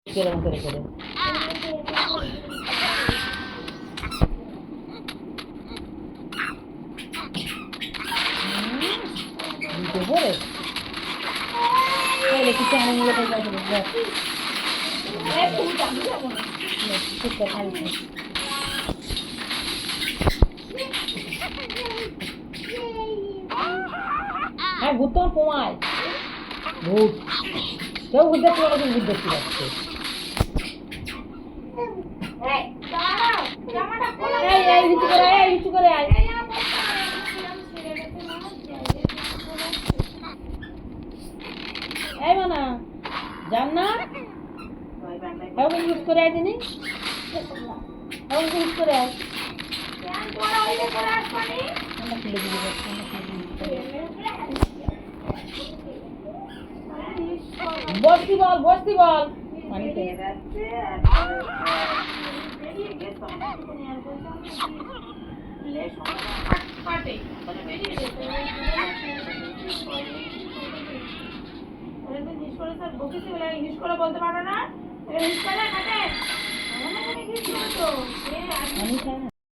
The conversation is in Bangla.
এরকম করে করে দিতে পারে তাহলে কিছু আনন্দ হ্যাঁ ভূত তোমার কমায় ভূত কেউ ভূত দেখতে পারে ভূত দেখতে পাচ্ছে নিচু করে আয় নিচু করে আয় এই মানা যান না এখন ইউজ করে আয় তিনি এখন ইউজ করে আয় বসতি বল পানিতে ইংলিশ করে বলতে পারো না ইংলিশ করে কাটে